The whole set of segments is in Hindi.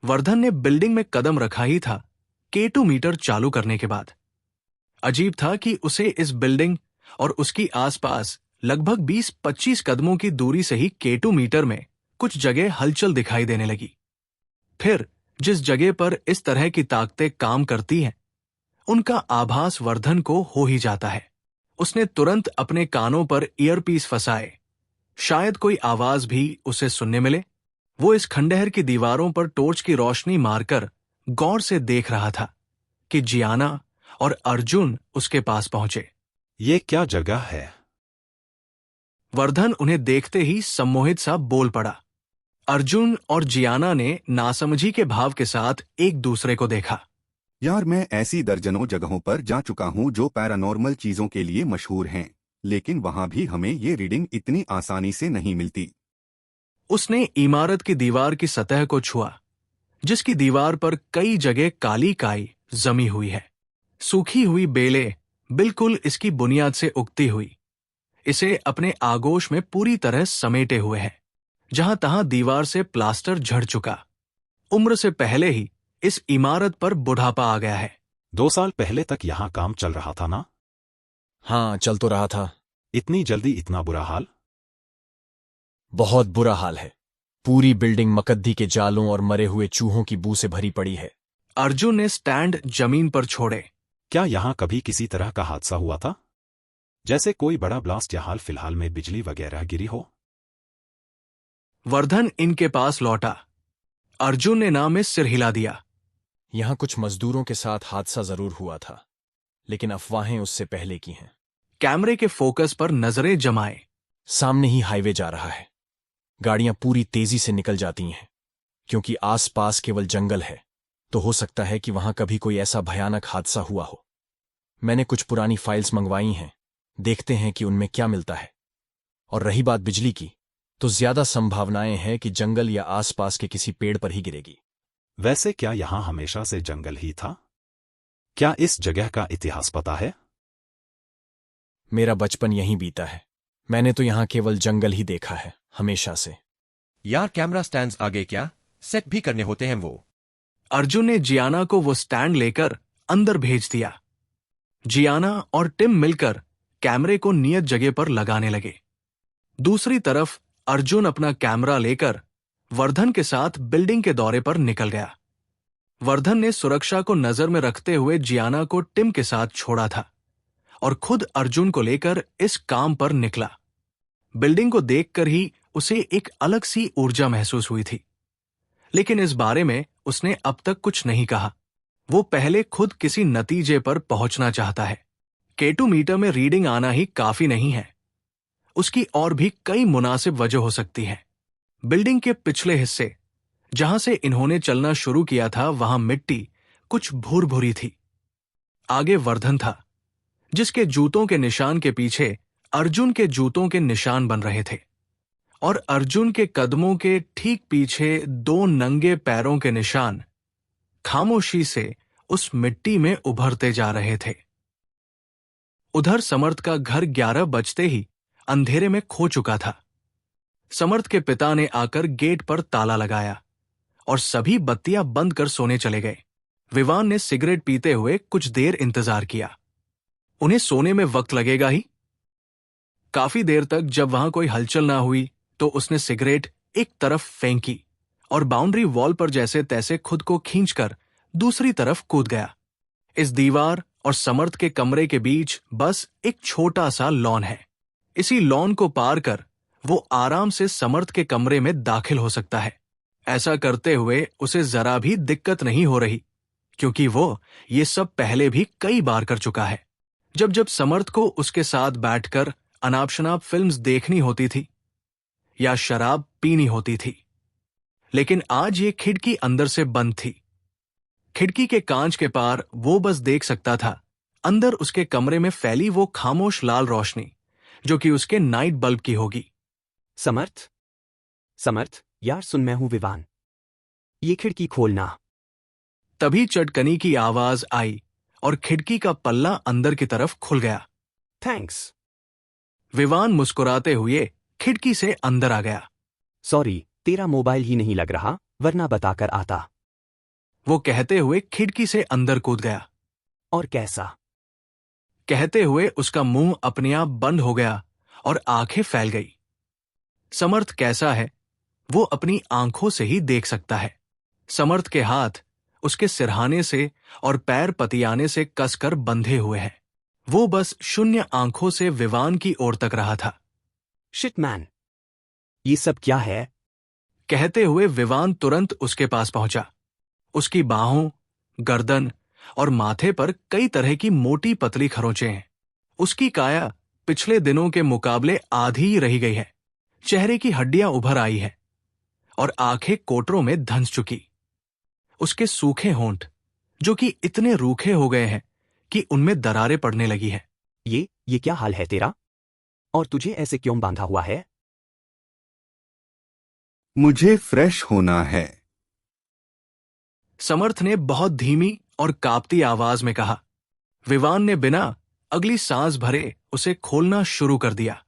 वर्धन ने बिल्डिंग में कदम रखा ही था K2 मीटर चालू करने के बाद। अजीब था कि उसे इस बिल्डिंग और उसकी आसपास लगभग 20-25 कदमों की दूरी से ही K2 मीटर में कुछ जगह हलचल दिखाई देने लगी। फिर जिस जगह पर इस तरह की ताकतें काम करती हैं, उनका आभास वर्धन को हो ही जाता है। उसने तुरंत अपने कानों पर ईयरपीस फंसाए, शायद कोई आवाज भी उसे सुनने मिले। वो इस खंडहर की दीवारों पर टॉर्च की रोशनी मारकर गौर से देख रहा था कि जियाना और अर्जुन उसके पास पहुंचे। ये क्या जगह है? वर्धन उन्हें देखते ही सम्मोहित सा बोल पड़ा। अर्जुन और जियाना ने नासमझी के भाव के साथ एक दूसरे को देखा। यार, मैं ऐसी दर्जनों जगहों पर जा चुका हूँ जो पैरानॉर्मल चीजों के लिए मशहूर हैं, लेकिन वहां भी हमें ये रीडिंग इतनी आसानी से नहीं मिलती। उसने इमारत की दीवार की सतह को छुआ, जिसकी दीवार पर कई जगह काली काई जमी हुई है। सूखी हुई बेलें बिल्कुल इसकी बुनियाद से उगती हुई इसे अपने आगोश में पूरी तरह समेटे हुए है। जहां तहां दीवार से प्लास्टर झड़ चुका। उम्र से पहले ही इस इमारत पर बुढ़ापा आ गया है। 2 साल पहले तक यहाँ काम चल रहा था ना? हाँ, चल तो रहा था। इतनी जल्दी इतना बुरा हाल? बहुत बुरा हाल है। पूरी बिल्डिंग मकद्दी के जालों और मरे हुए चूहों की बू से भरी पड़ी है। अर्जुन ने स्टैंड जमीन पर छोड़े। क्या यहाँ कभी किसी तरह का हादसा हुआ था? जैसे कोई बड़ा ब्लास्ट या हाल फिलहाल में बिजली वगैरह गिरी हो? वर्धन इनके पास लौटा। अर्जुन ने ना में सिर हिला दिया। यहां कुछ मजदूरों के साथ हादसा जरूर हुआ था, लेकिन अफवाहें उससे पहले की हैं। कैमरे के फोकस पर नजरें जमाए। सामने ही हाईवे जा रहा है। गाड़ियां पूरी तेजी से निकल जाती हैं। क्योंकि आसपास केवल जंगल है, तो हो सकता है कि वहां कभी कोई ऐसा भयानक हादसा हुआ हो। मैंने कुछ पुरानी फाइल्स मंगवाई हैं, देखते हैं कि उनमें क्या मिलता है। और रही बात बिजली की, तो ज्यादा संभावनाएं हैं कि जंगल या आसपास के किसी पेड़ पर ही गिरेगी। वैसे क्या यहाँ हमेशा से जंगल ही था? क्या इस जगह का इतिहास पता है? मेरा बचपन यहीं बीता है। मैंने तो यहां केवल जंगल ही देखा है, हमेशा से। यार, कैमरा स्टैंड्स आगे क्या सेट भी करने होते हैं वो? अर्जुन ने जियाना को वो स्टैंड लेकर अंदर भेज दिया। जियाना और टिम मिलकर कैमरे को नियत जगह पर लगाने लगे। दूसरी तरफ अर्जुन अपना कैमरा लेकर वर्धन के साथ बिल्डिंग के दौरे पर निकल गया। वर्धन ने सुरक्षा को नजर में रखते हुए जियाना को टिम के साथ छोड़ा था और खुद अर्जुन को लेकर इस काम पर निकला। बिल्डिंग को देखकर ही उसे एक अलग सी ऊर्जा महसूस हुई थी, लेकिन इस बारे में उसने अब तक कुछ नहीं कहा। वो पहले खुद किसी नतीजे पर पहुंचना चाहता है। K2 मीटर में रीडिंग आना ही काफी नहीं है, उसकी और भी कई मुनासिब वजह हो सकती है। बिल्डिंग के पिछले हिस्से, जहां से इन्होंने चलना शुरू किया था, वहां मिट्टी कुछ भूर-भूरी थी। आगे वर्धन था, जिसके जूतों के निशान के पीछे अर्जुन के जूतों के निशान बन रहे थे, और अर्जुन के कदमों के ठीक पीछे 2 नंगे पैरों के निशान खामोशी से उस मिट्टी में उभरते जा रहे थे। उधर समर्थ का घर 11 बजते ही अंधेरे में खो चुका था। समर्थ के पिता ने आकर गेट पर ताला लगाया और सभी बत्तियां बंद कर सोने चले गए। विवान ने सिगरेट पीते हुए कुछ देर इंतजार किया। उन्हें सोने में वक्त लगेगा ही। काफी देर तक जब वहां कोई हलचल ना हुई, तो उसने सिगरेट एक तरफ फेंकी और बाउंड्री वॉल पर जैसे तैसे खुद को खींचकर दूसरी तरफ कूद गया। इस दीवार और समर्थ के कमरे के बीच बस एक छोटा सा लॉन है। इसी लॉन को पार कर वो आराम से समर्थ के कमरे में दाखिल हो सकता है। ऐसा करते हुए उसे जरा भी दिक्कत नहीं हो रही, क्योंकि वो ये सब पहले भी कई बार कर चुका है। जब जब समर्थ को उसके साथ बैठकर अनाप शनाप फिल्म्स देखनी होती थी या शराब पीनी होती थी। लेकिन आज ये खिड़की अंदर से बंद थी। खिड़की के कांच के पार वो बस देख सकता था अंदर उसके कमरे में फैली वो खामोश लाल रोशनी, जो कि उसके नाइट बल्ब की होगी। समर्थ, समर्थ, यार सुन, मैं हूं विवान। ये खिड़की खोलना। तभी चटकनी की आवाज आई और खिड़की का पल्ला अंदर की तरफ खुल गया। थैंक्स। विवान मुस्कुराते हुए खिड़की से अंदर आ गया। सॉरी, तेरा मोबाइल ही नहीं लग रहा, वरना बताकर आता। वो कहते हुए खिड़की से अंदर कूद गया। और कैसा? कहते हुए उसका मुंह अपने आप बंद हो गया और आंखें फैल गई। समर्थ कैसा है वो अपनी आंखों से ही देख सकता है। समर्थ के हाथ उसके सिरहाने से और पैर पतियाने से कसकर बंधे हुए हैं। वो बस शून्य आंखों से विवान की ओर तक रहा था। शिट मैन, ये सब क्या है? कहते हुए विवान तुरंत उसके पास पहुंचा। उसकी बाहों, गर्दन और माथे पर कई तरह की मोटी पतली खरोंचें हैं। उसकी काया पिछले दिनों के मुकाबले आधी ही रही गई है। चेहरे की हड्डियां उभर आई है और आंखें कोटरों में धंस चुकी। उसके सूखे होंठ, जो कि इतने रूखे हो गए हैं कि उनमें दरारें पड़ने लगी हैं। ये क्या हाल है तेरा? और तुझे ऐसे क्यों बांधा हुआ है? मुझे फ्रेश होना है। समर्थ ने बहुत धीमी और कांपती आवाज में कहा। विवान ने बिना अगली सांस भरे उसे खोलना शुरू कर दिया।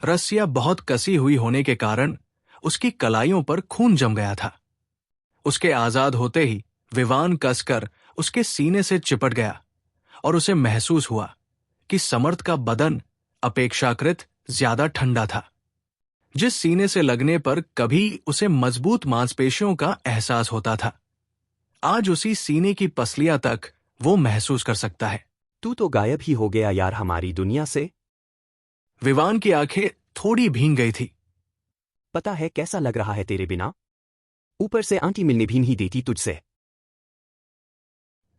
रस्सियां बहुत कसी हुई होने के कारण उसकी कलाइयों पर खून जम गया था। उसके आजाद होते ही विवान कसकर उसके सीने से चिपट गया और उसे महसूस हुआ कि समर्थ का बदन अपेक्षाकृत ज्यादा ठंडा था। जिस सीने से लगने पर कभी उसे मजबूत मांसपेशियों का एहसास होता था, आज उसी सीने की पसलियां तक वो महसूस कर सकता है। तू तो गायब ही हो गया यार हमारी दुनिया से। विवान की आंखें थोड़ी भीग गई थी। पता है कैसा लग रहा है तेरे बिना? ऊपर से आंटी मिलने भी नहीं देती तुझसे।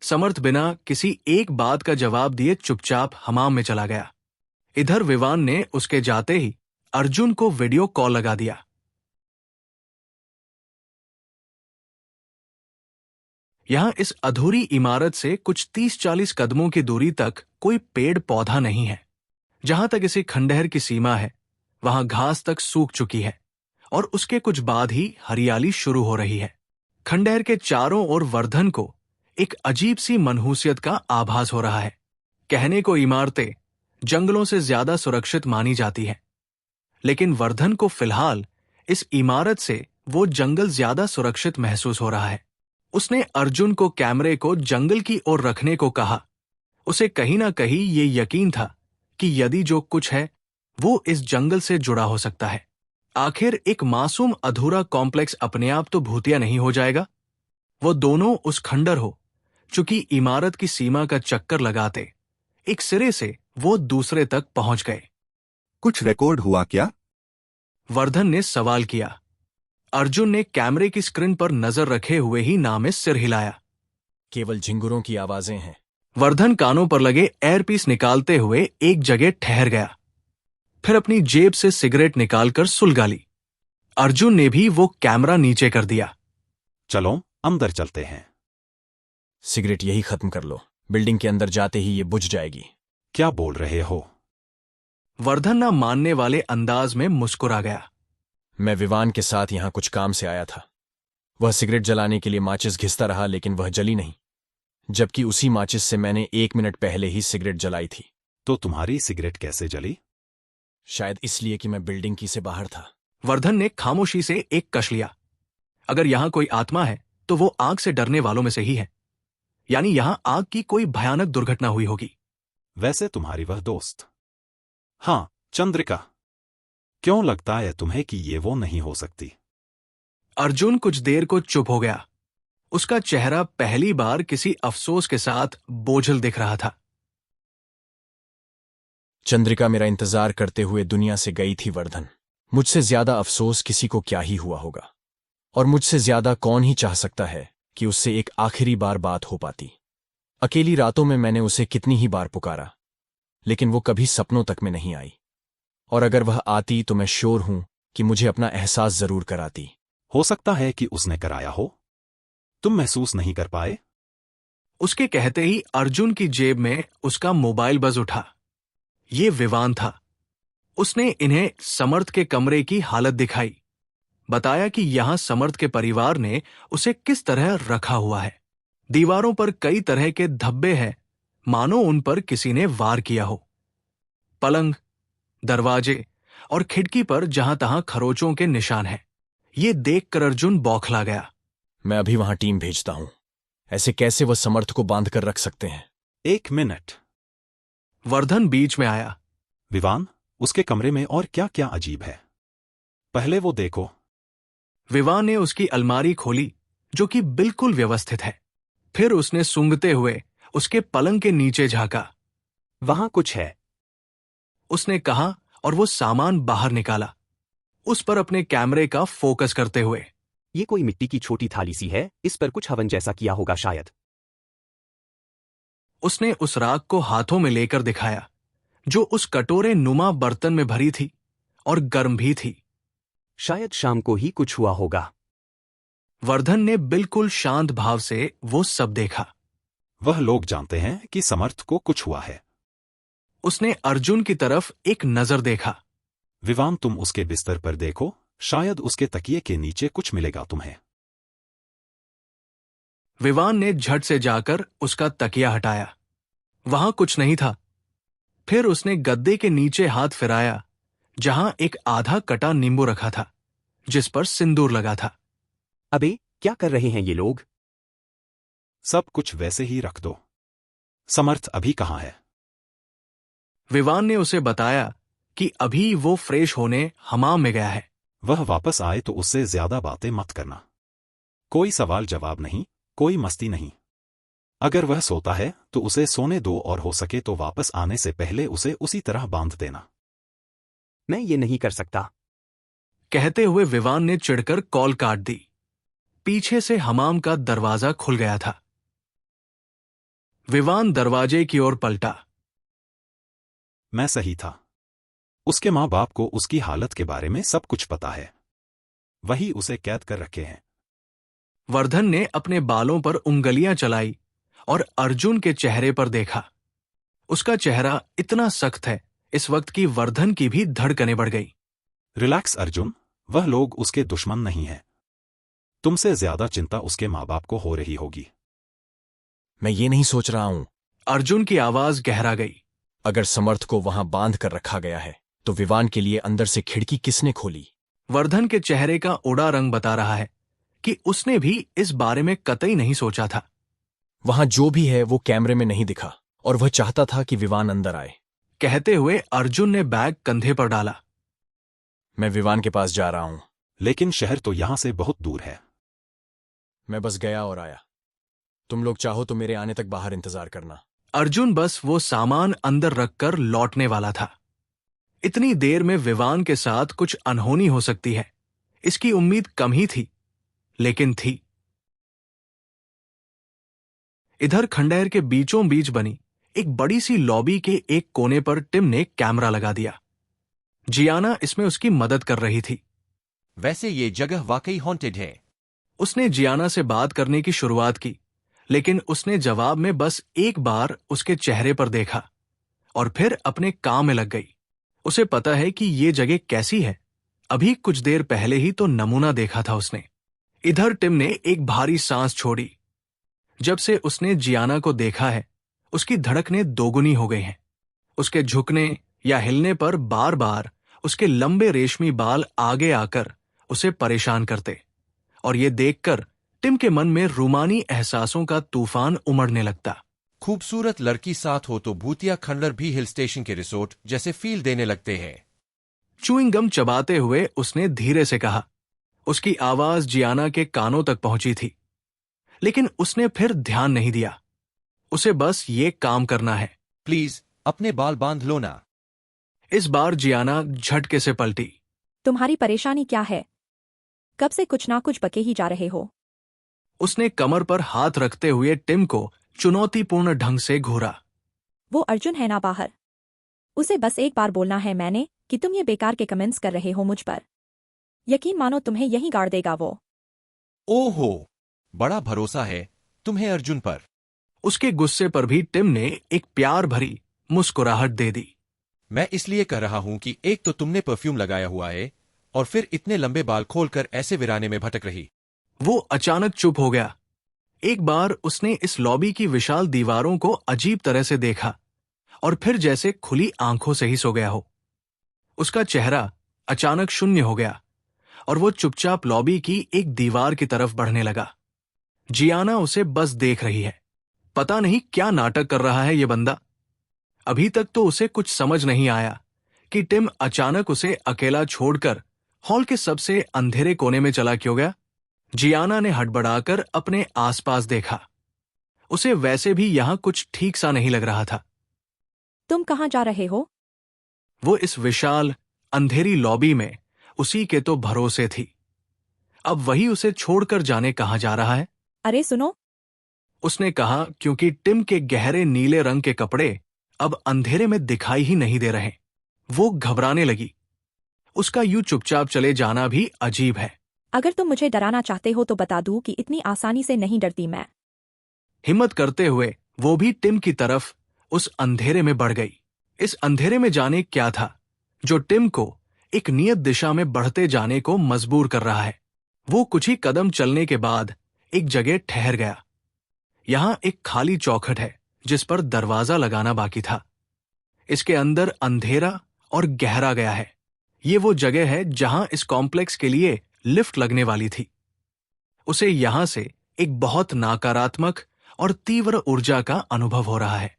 समर्थ बिना किसी एक बात का जवाब दिए चुपचाप हमाम में चला गया। इधर विवान ने उसके जाते ही अर्जुन को वीडियो कॉल लगा दिया। यहां इस अधूरी इमारत से कुछ 30-40 कदमों की दूरी तक कोई पेड़ पौधा नहीं है। जहां तक इसी खंडहर की सीमा है, वहां घास तक सूख चुकी है और उसके कुछ बाद ही हरियाली शुरू हो रही है। खंडहर के चारों ओर वर्धन को एक अजीब सी मनहूसियत का आभास हो रहा है। कहने को इमारतें जंगलों से ज्यादा सुरक्षित मानी जाती हैं, लेकिन वर्धन को फिलहाल इस इमारत से वो जंगल ज्यादा सुरक्षित महसूस हो रहा है। उसने अर्जुन को कैमरे को जंगल की ओर रखने को कहा। उसे कहीं ना कहीं ये यकीन था कि यदि जो कुछ है वो इस जंगल से जुड़ा हो सकता है। आखिर एक मासूम अधूरा कॉम्प्लेक्स अपने आप तो भूतिया नहीं हो जाएगा। वो दोनों उस खंडर हो चुकी इमारत की सीमा का चक्कर लगाते एक सिरे से वो दूसरे तक पहुंच गए। कुछ रिकॉर्ड हुआ क्या? वर्धन ने सवाल किया। अर्जुन ने कैमरे की स्क्रीन पर नजर रखे हुए ही ना में सिर हिलाया। केवल झिंगुरों की आवाजें हैं। वर्धन कानों पर लगे एयरपीस निकालते हुए एक जगह ठहर गया, फिर अपनी जेब से सिगरेट निकालकर सुलगा ली। अर्जुन ने भी वो कैमरा नीचे कर दिया। चलो अंदर चलते हैं। सिगरेट यही खत्म कर लो, बिल्डिंग के अंदर जाते ही ये बुझ जाएगी। क्या बोल रहे हो? वर्धन ना मानने वाले अंदाज में मुस्कुरा गया। मैं विवान के साथ यहां कुछ काम से आया था। वह सिगरेट जलाने के लिए माचिस घिसता रहा, लेकिन वह जली नहीं, जबकि उसी माचिस से मैंने 1 मिनट पहले ही सिगरेट जलाई थी। तो तुम्हारी सिगरेट कैसे जली? शायद इसलिए कि मैं बिल्डिंग की से बाहर था। वर्धन ने खामोशी से एक कश लिया। अगर यहां कोई आत्मा है तो वो आग से डरने वालों में से ही है, यानी यहां आग की कोई भयानक दुर्घटना हुई होगी। वैसे तुम्हारी वह दोस्त, हाँ चंद्रिका, क्यों लगता है तुम्हें कि ये वो नहीं हो सकती? अर्जुन कुछ देर को चुप हो गया। उसका चेहरा पहली बार किसी अफसोस के साथ बोझल दिख रहा था। चंद्रिका मेरा इंतजार करते हुए दुनिया से गई थी वर्धन। मुझसे ज्यादा अफसोस किसी को क्या ही हुआ होगा, और मुझसे ज्यादा कौन ही चाह सकता है कि उससे एक आखिरी बार बात हो पाती। अकेली रातों में मैंने उसे कितनी ही बार पुकारा, लेकिन वो कभी सपनों तक में नहीं आई। और अगर वह आती तो मैं श्योर हूं कि मुझे अपना एहसास जरूर कराती। हो सकता है कि उसने कराया हो, तुम महसूस नहीं कर पाए। उसके कहते ही अर्जुन की जेब में उसका मोबाइल बज उठा। ये विवान था। उसने इन्हें समर्थ के कमरे की हालत दिखाई, बताया कि यहां समर्थ के परिवार ने उसे किस तरह रखा हुआ है। दीवारों पर कई तरह के धब्बे हैं, मानो उन पर किसी ने वार किया हो। पलंग, दरवाजे और खिड़की पर जहां तहां खरोचों के निशान हैं। ये देखकर अर्जुन बौखला गया। मैं अभी वहां टीम भेजता हूं। ऐसे कैसे वह समर्थ को बांध कर रख सकते हैं? 1 मिनट। वर्धन बीच में आया। विवान, उसके कमरे में और क्या क्या अजीब है, पहले वो देखो। विवान ने उसकी अलमारी खोली जो कि बिल्कुल व्यवस्थित है। फिर उसने सूंघते हुए उसके पलंग के नीचे झांका। वहां कुछ है। उसने कहा और वो सामान बाहर निकाला, उस पर अपने कैमरे का फोकस करते हुए। ये कोई मिट्टी की छोटी थाली सी है, इस पर कुछ हवन जैसा किया होगा शायद। उसने उस राख को हाथों में लेकर दिखाया जो उस कटोरे नुमा बर्तन में भरी थी और गर्म भी थी। शायद शाम को ही कुछ हुआ होगा। वर्धन ने बिल्कुल शांत भाव से वो सब देखा। वह लोग जानते हैं कि समर्थ को कुछ हुआ है। उसने अर्जुन की तरफ एक नजर देखा। विवान, तुम उसके बिस्तर पर देखो, शायद उसके तकिए के नीचे कुछ मिलेगा तुम्हें। विवान ने झट से जाकर उसका तकिया हटाया। वहां कुछ नहीं था। फिर उसने गद्दे के नीचे हाथ फिराया जहां एक आधा कटा नींबू रखा था जिस पर सिंदूर लगा था। अबे क्या कर रहे हैं ये लोग? सब कुछ वैसे ही रख दो। समर्थ अभी कहाँ है? विवान ने उसे बताया कि अभी वो फ्रेश होने हमाम में गया है। वह वापस आए तो उससे ज्यादा बातें मत करना। कोई सवाल जवाब नहीं, कोई मस्ती नहीं। अगर वह सोता है तो उसे सोने दो और हो सके तो वापस आने से पहले उसे उसी तरह बांध देना। मैं ये नहीं कर सकता। कहते हुए विवान ने चिढ़कर कॉल काट दी। पीछे से हमाम का दरवाजा खुल गया था। विवान दरवाजे की ओर पलटा। मैं सही था। उसके माँ बाप को उसकी हालत के बारे में सब कुछ पता है। वही उसे कैद कर रखे हैं। वर्धन ने अपने बालों पर उंगलियां चलाई और अर्जुन के चेहरे पर देखा। उसका चेहरा इतना सख्त है इस वक्त की वर्धन की भी धड़कनें बढ़ गई। रिलैक्स अर्जुन, वह लोग उसके दुश्मन नहीं हैं। तुमसे ज्यादा चिंता उसके माँ बाप को हो रही होगी। मैं ये नहीं सोच रहा हूं। अर्जुन की आवाज गहरा गई। अगर समर्थ को वहां बांध कर रखा गया है तो विवान के लिए अंदर से खिड़की किसने खोली? वर्धन के चेहरे का उड़ा रंग बता रहा है कि उसने भी इस बारे में कतई नहीं सोचा था। वहां जो भी है वो कैमरे में नहीं दिखा और वह चाहता था कि विवान अंदर आए। कहते हुए अर्जुन ने बैग कंधे पर डाला। मैं विवान के पास जा रहा हूं। लेकिन शहर तो यहां से बहुत दूर है। मैं बस गया और आया। तुम लोग चाहो तो मेरे आने तक बाहर इंतजार करना। अर्जुन बस वो सामान अंदर रखकर लौटने वाला था। इतनी देर में विवान के साथ कुछ अनहोनी हो सकती है, इसकी उम्मीद कम ही थी, लेकिन थी। इधर खंडहर के बीचों बीच बनी एक बड़ी सी लॉबी के एक कोने पर टिम ने कैमरा लगा दिया। जियाना इसमें उसकी मदद कर रही थी। वैसे ये जगह वाकई हॉन्टेड है। उसने जियाना से बात करने की शुरुआत की, लेकिन उसने जवाब में बस एक बार उसके चेहरे पर देखा और फिर अपने काम में लग गई। उसे पता है कि ये जगह कैसी है। अभी कुछ देर पहले ही तो नमूना देखा था उसने। इधर टिम ने एक भारी सांस छोड़ी। जब से उसने जियाना को देखा है उसकी धड़कनें दोगुनी हो गई हैं। उसके झुकने या हिलने पर बार बार उसके लंबे रेशमी बाल आगे आकर उसे परेशान करते और ये देखकर टिम के मन में रूमानी एहसासों का तूफान उमड़ने लगता। खूबसूरत लड़की साथ हो तो भूतिया खंडर भी हिल स्टेशन के रिसोर्ट जैसे फील देने लगते हैं। च्युइंग गम चबाते हुए उसने धीरे से कहा। उसकी आवाज जियाना के कानों तक पहुंची थी, लेकिन उसने फिर ध्यान नहीं दिया। उसे बस ये काम करना है। प्लीज अपने बाल बांध लो ना। इस बार जियाना झटके से पलटी। तुम्हारी परेशानी क्या है? कब से कुछ ना कुछ बके ही जा रहे हो। उसने कमर पर हाथ रखते हुए टिम को चुनौतीपूर्ण ढंग से घूरा। वो अर्जुन है ना बाहर। उसे बस एक बार बोलना है मैंने कि तुम ये बेकार के कमेंट्स कर रहे हो मुझ पर। यकीन मानो तुम्हें यहीं गाड़ देगा वो। ओहो, बड़ा भरोसा है तुम्हें अर्जुन पर। उसके गुस्से पर भी टिम ने एक प्यार भरी मुस्कुराहट दे दी। मैं इसलिए कह रहा हूं कि एक तो तुमने परफ्यूम लगाया हुआ है और फिर इतने लंबे बाल खोलकर ऐसे वीराने में भटक रही। वो अचानक चुप हो गया। एक बार उसने इस लॉबी की विशाल दीवारों को अजीब तरह से देखा और फिर जैसे खुली आंखों से ही सो गया हो। उसका चेहरा अचानक शून्य हो गया और वो चुपचाप लॉबी की एक दीवार की तरफ बढ़ने लगा। जियाना उसे बस देख रही है। पता नहीं क्या नाटक कर रहा है ये बंदा। अभी तक तो उसे कुछ समझ नहीं आया कि टिम अचानक उसे अकेला छोड़कर हॉल के सबसे अंधेरे कोने में चला क्यों गया। जियाना ने हड़बड़ाकर अपने आसपास देखा। उसे वैसे भी यहां कुछ ठीक सा नहीं लग रहा था। तुम कहाँ जा रहे हो? वो इस विशाल अंधेरी लॉबी में उसी के तो भरोसे थी। अब वही उसे छोड़कर जाने कहाँ जा रहा है? अरे सुनो, उसने कहा, क्योंकि टिम के गहरे नीले रंग के कपड़े अब अंधेरे में दिखाई ही नहीं दे रहे। वो घबराने लगी। उसका यूं चुपचाप चले जाना भी अजीब है। अगर तुम मुझे डराना चाहते हो तो बता दूं कि इतनी आसानी से नहीं डरती मैं। हिम्मत करते हुए वो भी टिम की तरफ उस अंधेरे में बढ़ गई। इस अंधेरे में जाने क्या था जो टिम को एक नियत दिशा में बढ़ते जाने को मजबूर कर रहा है। वो कुछ ही कदम चलने के बाद एक जगह ठहर गया। यहां एक खाली चौखट है जिस पर दरवाजा लगाना बाकी था। इसके अंदर अंधेरा और गहरा गया है। ये वो जगह है जहां इस कॉम्प्लेक्स के लिए लिफ्ट लगने वाली थी। उसे यहां से एक बहुत नकारात्मक और तीव्र ऊर्जा का अनुभव हो रहा है।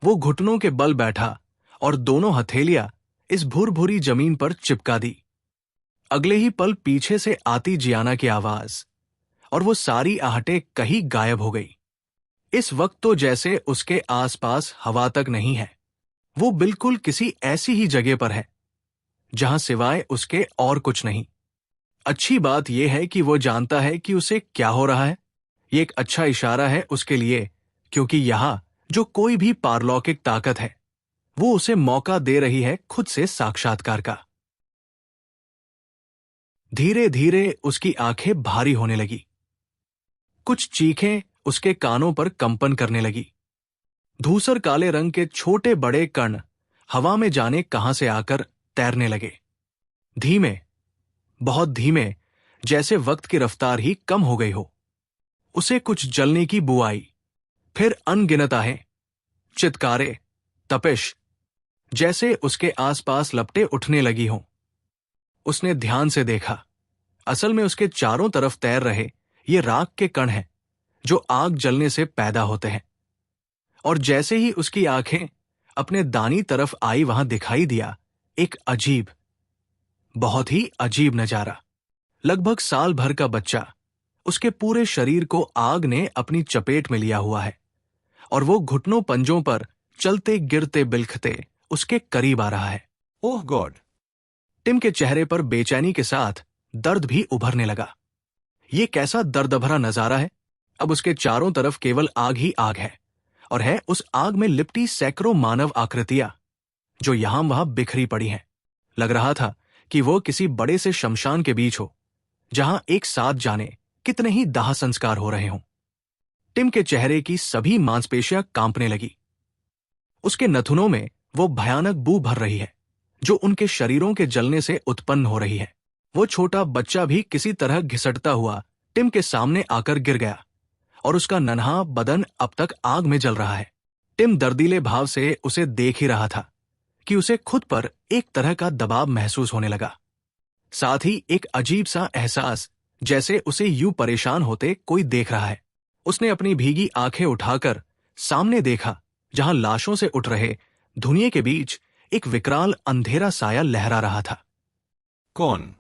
वो घुटनों के बल बैठा और दोनों हथेलियां इस भूरभूरी जमीन पर चिपका दी। अगले ही पल पीछे से आती जियाना की आवाज और वो सारी आहटें कहीं गायब हो गई। इस वक्त तो जैसे उसके आसपास हवा तक नहीं है। वो बिल्कुल किसी ऐसी ही जगह पर है जहां सिवाय उसके और कुछ नहीं। अच्छी बात यह है कि वो जानता है कि उसे क्या हो रहा है। ये एक अच्छा इशारा है उसके लिए, क्योंकि यहां जो कोई भी पारलौकिक ताकत है वो उसे मौका दे रही है खुद से साक्षात्कार का। धीरे धीरे उसकी आंखें भारी होने लगी। कुछ चीखें उसके कानों पर कंपन करने लगी। धूसर काले रंग के छोटे बड़े कण हवा में जाने कहां से आकर तैरने लगे। धीमे, बहुत धीमे, जैसे वक्त की रफ्तार ही कम हो गई हो। उसे कुछ जलने की बू आई, फिर अनगिनत आहें, चित्कारे, तपिश जैसे उसके आसपास लपटे उठने लगी हों। उसने ध्यान से देखा। असल में उसके चारों तरफ तैर रहे ये राख के कण हैं जो आग जलने से पैदा होते हैं। और जैसे ही उसकी आंखें अपने दानी तरफ आई वहां दिखाई दिया एक अजीब, बहुत ही अजीब नजारा। लगभग साल भर का बच्चा, उसके पूरे शरीर को आग ने अपनी चपेट में लिया हुआ है और वो घुटनों पंजों पर चलते गिरते बिलखते उसके करीब आ रहा है। ओह गॉड! टिम के चेहरे पर बेचैनी के साथ दर्द भी उभरने लगा। ये कैसा दर्द भरा नजारा है। अब उसके चारों तरफ केवल आग ही आग है और है उस आग में लिपटी सैकड़ों मानव आकृतियां जो यहां वहां बिखरी पड़ी हैं। लग रहा था कि वो किसी बड़े से शमशान के बीच हो जहां एक साथ जाने कितने ही दाह संस्कार हो रहे हों। टिम के चेहरे की सभी मांसपेशियां कांपने लगी। उसके नथुनों में वो भयानक बू भर रही है जो उनके शरीरों के जलने से उत्पन्न हो रही है। वो छोटा बच्चा भी किसी तरह घिसटता हुआ टिम के सामने आकर गिर गया और उसका नन्हा बदन अब तक आग में जल रहा है। टिम दर्दीले भाव से उसे देख ही रहा था कि उसे खुद पर एक तरह का दबाव महसूस होने लगा। साथ ही एक अजीब सा एहसास जैसे उसे यूं परेशान होते कोई देख रहा है। उसने अपनी भीगी आंखें उठाकर सामने देखा जहां लाशों से उठ रहे धुएं के बीच एक विकराल अंधेरा साया लहरा रहा था। कौन?